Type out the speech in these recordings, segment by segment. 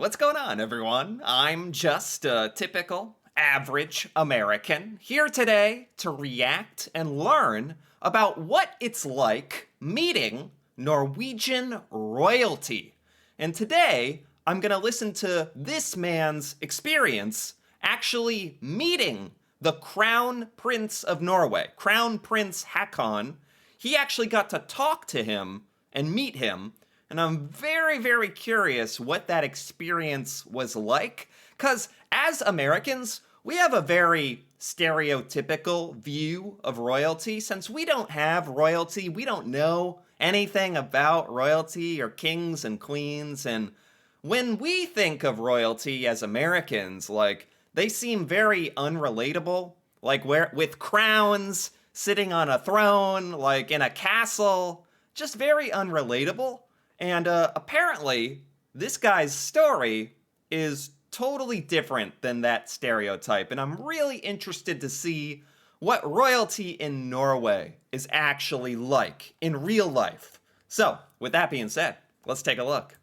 What's going on, everyone? I'm just a typical, average American here today to react and learn about what it's like meeting Norwegian royalty. And today, I'm going to listen to this man's experience actually meeting the Crown Prince of Norway, Crown Prince Haakon. He actually got to talk to him and meet him, and I'm very, very curious what that experience was like. Because as Americans, we have a very stereotypical view of royalty. Since we don't have royalty, we don't know anything about royalty or kings and queens. And when we think of royalty as Americans, like, they seem very unrelatable. Like, where with crowns, sitting on a throne, like in a castle, just very unrelatable. And apparently, this guy's story is totally different than that stereotype. And I'm really interested to see what royalty in Norway is actually like in real life. So, with that being said, let's take a look.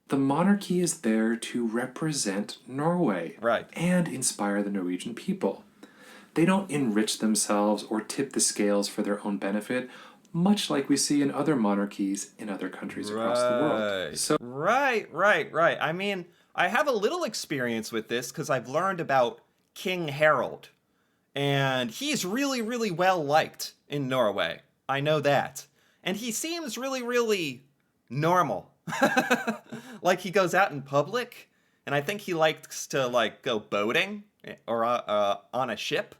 The monarchy is there to represent Norway Right. and inspire the Norwegian people. They don't enrich themselves or tip the scales for their own benefit, much like we see in other monarchies in other countries across the world. So, Right. I mean, I have a little experience with this because I've learned about King Harold. And he's really, really well liked in Norway. I know that. And he seems really, really normal. Like, he goes out in public, and I think he likes to, like, go boating or on a ship.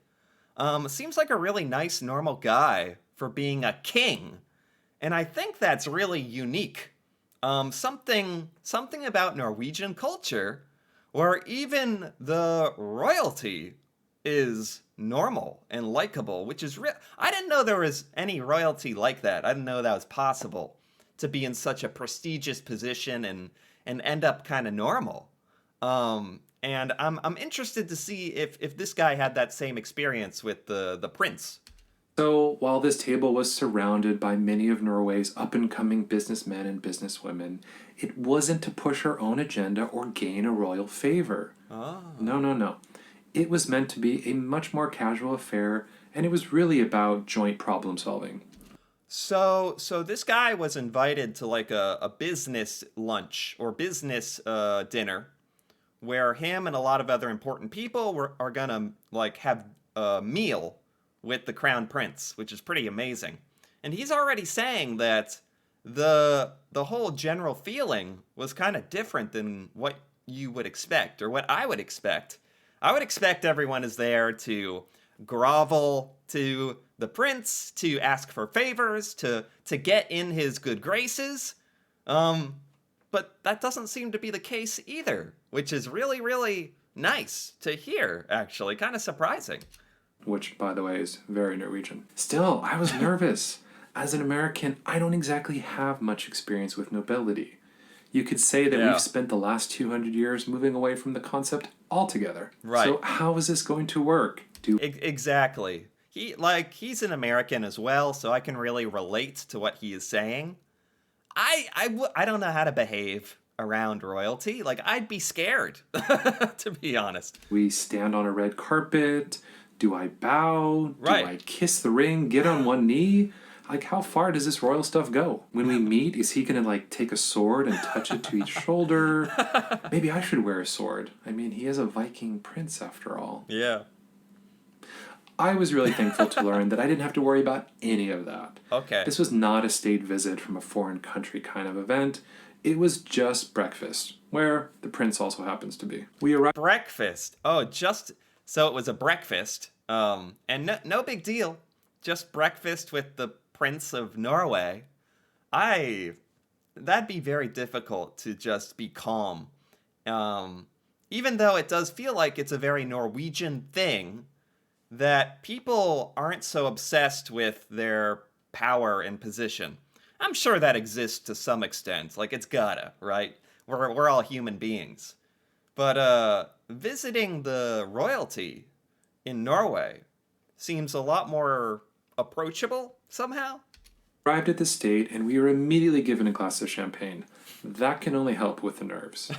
Seems like a really nice, normal guy for being a king. And I think that's really unique. Something about Norwegian culture where even the royalty is normal and likable, which is real. I didn't know there was any royalty like that. I didn't know that was possible to be in such a prestigious position and end up kind of normal. And I'm interested to see if this guy had that same experience with the prince. so while this table was surrounded by many of Norway's up-and-coming businessmen and businesswomen, it wasn't to push her own agenda or gain a royal favor. Oh. No. It was meant to be a much more casual affair, and it was really about joint problem solving. So this guy was invited to like a business lunch or business dinner where him and a lot of other important people are gonna like have a meal with the crown prince, which is pretty amazing. And he's already saying that the whole general feeling was kind of different than what you would expect or what I would expect. I would expect everyone is there to grovel to the prince, to ask for favors, to get in his good graces. But that doesn't seem to be the case either, which is really, really nice to hear, actually. Kind of surprising. Which, by the way, is very Norwegian. Still, I was nervous. As an American, I don't exactly have much experience with nobility. You could say that Yeah. we've spent the last 200 years moving away from the concept altogether. Right. So how is this going to work? Exactly. He's an American as well, so I can really relate to what he is saying. I don't know how to behave around royalty. Like, I'd be scared, to be honest. we stand on a red carpet? Do I bow? Right. Do I kiss the ring? Get on one knee? Like, how far does this royal stuff go? When we meet, is he going to, like, take a sword and touch it to each shoulder? Maybe I should wear a sword. I mean, he is a Viking prince, after all. Yeah. I was really thankful to learn that I didn't have to worry about any of that. Okay. This was not a state visit from a foreign country kind of event. It was just breakfast, where the prince also happens to be. We arrived. Breakfast. Oh, just so it was a breakfast. And no big deal. Just breakfast with the Prince of Norway. That'd be very difficult to just be calm. Even though it does feel like it's a very Norwegian thing that people aren't so obsessed with their power and position. I'm sure that exists to some extent. Like, it's gotta, right? We're all human beings. But visiting the royalty in Norway seems a lot more approachable somehow. Arrived at the state, and we were immediately given a glass of champagne. That can only help with the nerves.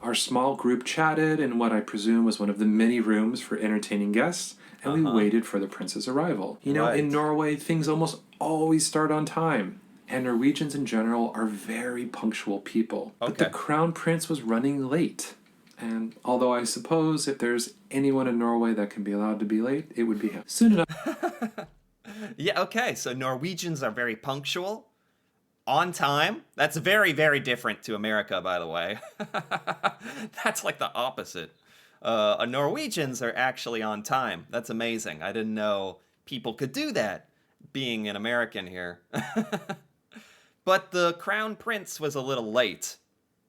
Our small group chatted in what I presume was one of the many rooms for entertaining guests, and we waited for the prince's arrival. You know, in Right. Norway, things almost always start on time, and Norwegians in general are very punctual people. But the Okay. crown prince was running late. And although I suppose if there's anyone in Norway that can be allowed to be late, it would be him. Soon enough, Yeah, okay. So Norwegians are very punctual, on time. That's very, very different to America, by the way. That's like the opposite. Norwegians are actually on time. That's amazing. I didn't know people could do that, being an American here. But the crown prince was a little late.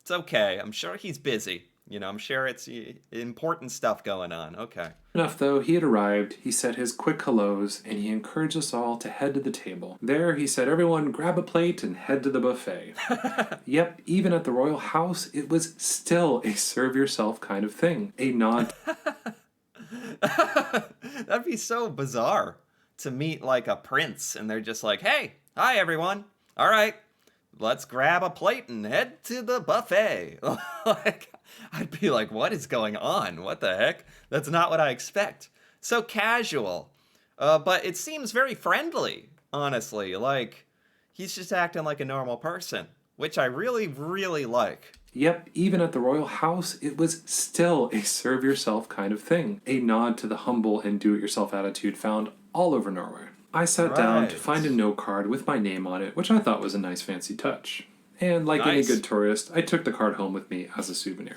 It's okay. I'm sure he's busy. You know, I'm sure it's important stuff going on. Okay. enough though, he had arrived, he said his quick hellos, and he encouraged us all to head to the table. There, he said, everyone grab a plate and head to the buffet. Yep, even at the royal house, it was still a serve yourself kind of thing. A nod. That'd be so bizarre to meet like a prince and they're just like, hey, hi everyone. All right, let's grab a plate and head to the buffet. Like, I'd be like, what is going on? What the heck? That's not what I expect. So casual. But it seems very friendly, honestly. Like, he's just acting like a normal person, which I really, really like. Yep, even at the royal house, it was still a serve yourself kind of thing. A nod to the humble and do it yourself attitude found all over Norway. I sat down to Right. find a note card with my name on it, which I thought was a nice fancy touch. And like any Nice. good tourist, I took the card home with me as a souvenir.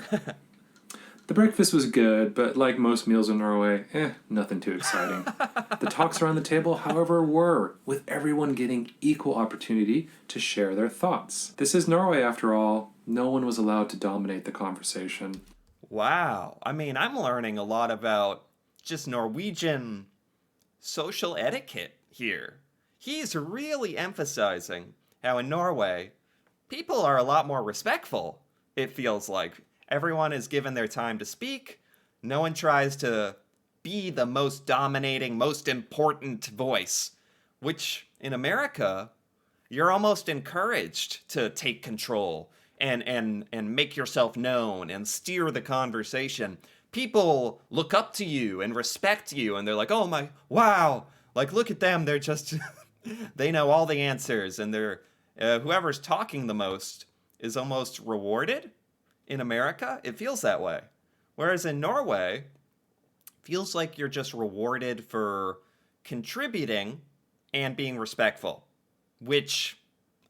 The breakfast was good, but like most meals in Norway, nothing too exciting. The talks around the table, however, were, with everyone getting equal opportunity to share their thoughts. This is Norway, after all. No one was allowed to dominate the conversation. Wow. I mean, I'm learning a lot about just Norwegian social etiquette here. He's really emphasizing how in Norway, people are a lot more respectful, it feels like. Everyone is given their time to speak. No one tries to be the most dominating, most important voice, which in America, you're almost encouraged to take control and make yourself known and steer the conversation. People look up to you and respect you and they're like, "Oh my, wow. Like look at them. They're just they know all the answers and they're whoever's talking the most is almost rewarded." In America, it feels that way. Whereas in Norway, feels like you're just rewarded for contributing and being respectful, which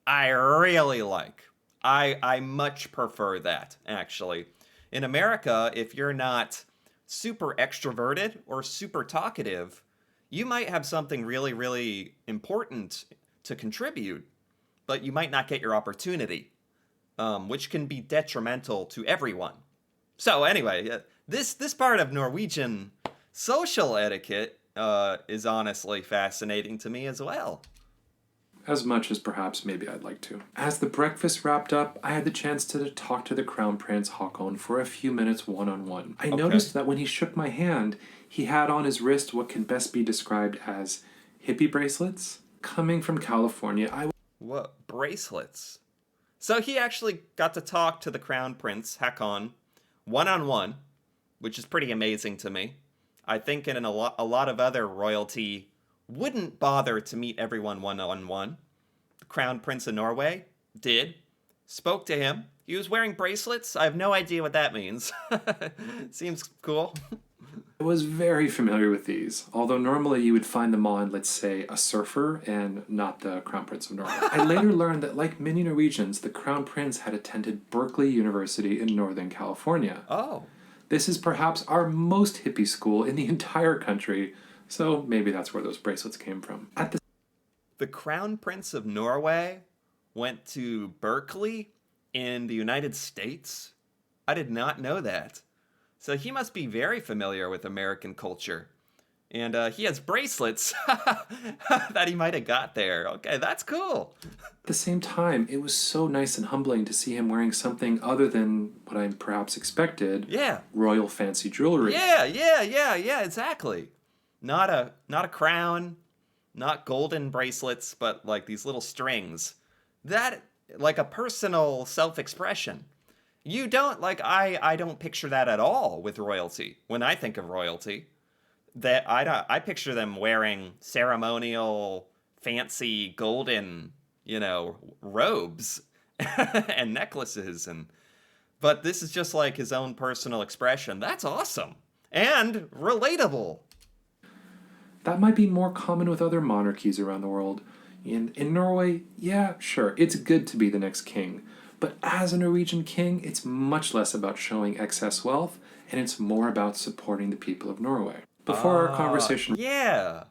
I really like. I much prefer that, actually. In America, if you're not super extroverted or super talkative, you might have something really, really important to contribute, but you might not get your opportunity, which can be detrimental to everyone. So anyway, this part of Norwegian social etiquette is honestly fascinating to me as well. As much as perhaps maybe I'd like to. As the breakfast wrapped up, I had the chance to talk to the Crown Prince Haakon for a few minutes one-on-one. I noticed that when he shook my hand, he had on his wrist what can best be described as hippie bracelets. Coming from California, I What bracelets? So he actually got to talk to the Crown Prince Haakon one on one, which is pretty amazing to me. I think in a lot of other royalty wouldn't bother to meet everyone one on one. The Crown Prince of Norway did, spoke to him. He was wearing bracelets. I have no idea what that means. Seems cool. was very familiar with these, although normally you would find them on, let's say, a surfer and not the Crown Prince of Norway. I later learned that, like many Norwegians, the Crown Prince had attended Berkeley University in Northern California. Oh, This is perhaps our most hippie school in the entire country, so maybe that's where those bracelets came from. At the the Crown Prince of Norway went to Berkeley in the United States? I did not know that. So he must be very familiar with American culture. And he has bracelets that he might have got there. Okay, that's cool. the same time, it was so nice and humbling to see him wearing something other than what I perhaps expected, Yeah. royal fancy jewelry. Yeah, exactly. Not a crown, not golden bracelets, but like these little strings. That, like a personal self-expression. You don't, like, I don't picture that at all with royalty. When I think of royalty, that I picture them wearing ceremonial, fancy, golden, robes and necklaces, but this is just like his own personal expression. That's awesome and relatable. That might be more common with other monarchies around the world. In Norway, yeah, sure, it's good to be the next king. But as a Norwegian king, it's much less about showing excess wealth, and it's more about supporting the people of Norway. Before our conversation, Yeah.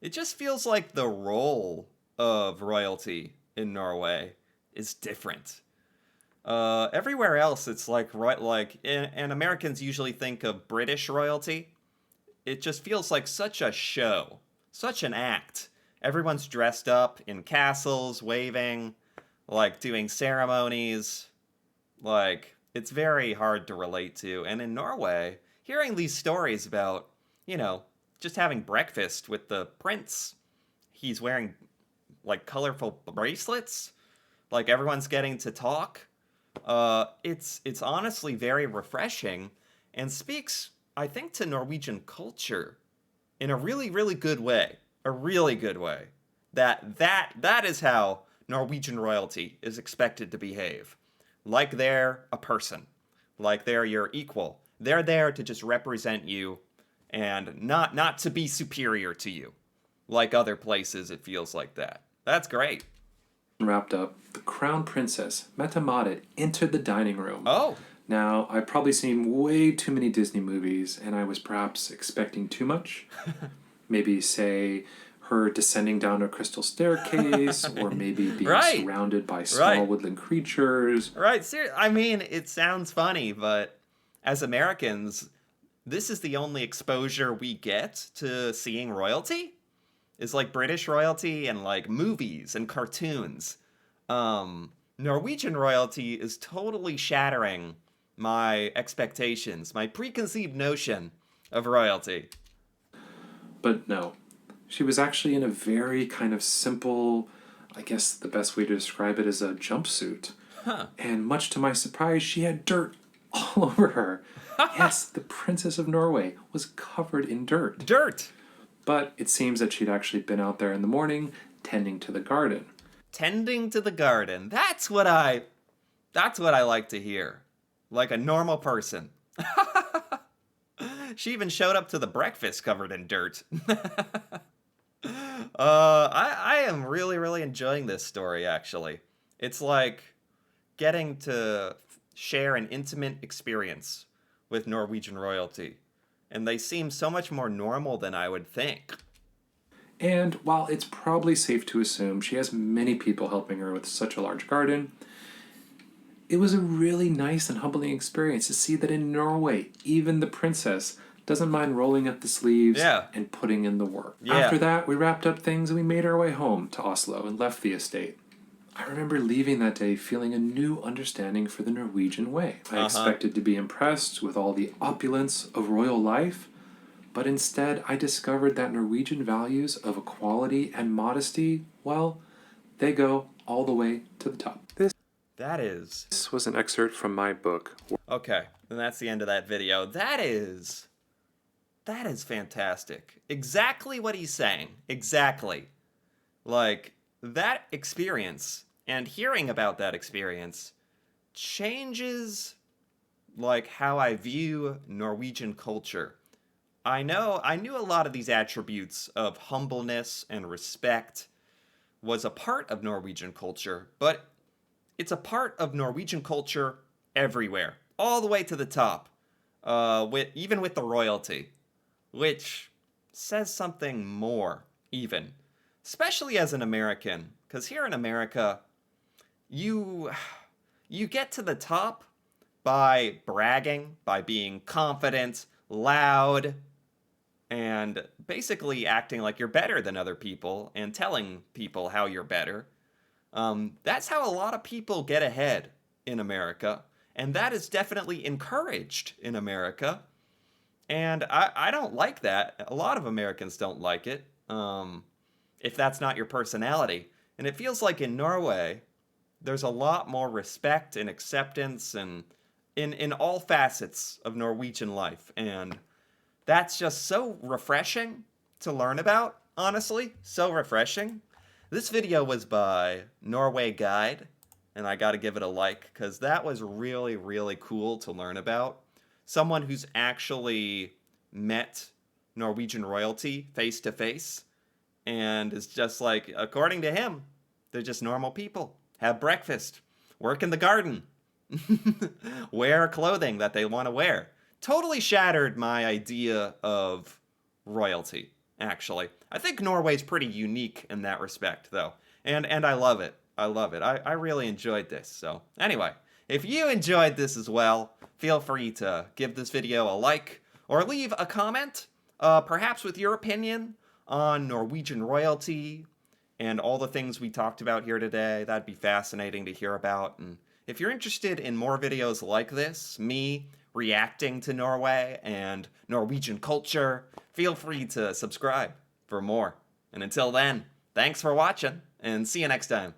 It just feels like the role of royalty in Norway is different. Everywhere else, it's like and Americans usually think of British royalty. It just feels like such a show, such an act. Everyone's dressed up in castles, waving, like doing ceremonies. Like, it's very hard to relate to. And in Norway, hearing these stories about, you know, just having breakfast with the prince, he's wearing like colorful bracelets, like everyone's getting to talk. It's honestly very refreshing and speaks, I think, to Norwegian culture in a really, really good way. A really good way. That is how Norwegian royalty is expected to behave. Like they're a person. Like they're your equal. They're there to just represent you and not to be superior to you. Like other places, it feels like that. That's great. wrapped up, the crown princess, Mette Marit, entered the dining room. Oh, Now, I've probably seen way too many Disney movies, and I was perhaps expecting too much. Maybe, say, her descending down a crystal staircase, or maybe being right, surrounded by small right, woodland creatures. right. I mean, it sounds funny, but as Americans, this is the only exposure we get to seeing royalty. Is like British royalty and like movies and cartoons. Norwegian royalty is totally shattering my expectations, my preconceived notion of royalty. But no, she was actually in a very kind of simple, I guess the best way to describe it is a jumpsuit. Huh. And much to my surprise, she had dirt all over her. Yes, the Princess of Norway was covered in dirt. Dirt. But it seems that she'd actually been out there in the morning tending to the garden. Tending to the garden. That's what I like to hear. Like a normal person. She even showed up to the breakfast covered in dirt. I am really, really enjoying this story, actually. It's like getting to share an intimate experience with Norwegian royalty. And they seem so much more normal than I would think. And while it's probably safe to assume she has many people helping her with such a large garden, it was a really nice and humbling experience to see that in Norway, even the princess doesn't mind rolling up the sleeves Yeah. and putting in the work. Yeah. After that, we wrapped up things and we made our way home to Oslo and left the estate. I remember leaving that day feeling a new understanding for the Norwegian way. I expected to be impressed with all the opulence of royal life, but instead I discovered that Norwegian values of equality and modesty, well, they go all the way to the top. This was an excerpt from my book. Okay, and that's the end of that video. That is fantastic. Exactly what he's saying. Exactly. Like, that experience and hearing about that experience changes like how I view Norwegian culture. I knew a lot of these attributes of humbleness and respect was a part of Norwegian culture, but it's a part of Norwegian culture everywhere, all the way to the top, even with the royalty, which says something more, even, especially as an American, because here in America, you get to the top by bragging, by being confident, loud, and basically acting like you're better than other people and telling people how you're better. That's how a lot of people get ahead in America, and that is definitely encouraged in America. And I don't like that. A lot of Americans don't like it. if that's not your personality. And it feels like in Norway, there's a lot more respect and acceptance and in all facets of Norwegian life. And that's just so refreshing to learn about, honestly. So refreshing. This video was by Norway Guide, and I gotta give it a like, because that was really, really cool to learn about. Someone who's actually met Norwegian royalty face to face, and is just like, according to him, they're just normal people. Have breakfast, work in the garden, wear clothing that they want to wear. Totally shattered my idea of royalty, actually. I think Norway's pretty unique in that respect, though. And I love it. I love it. I really enjoyed this. So, anyway, if you enjoyed this as well, feel free to give this video a like or leave a comment, perhaps with your opinion on Norwegian royalty and all the things we talked about here today. That'd be fascinating to hear about. And if you're interested in more videos like this, me reacting to Norway and Norwegian culture, feel free to subscribe for more. And until then, thanks for watching, and see you next time.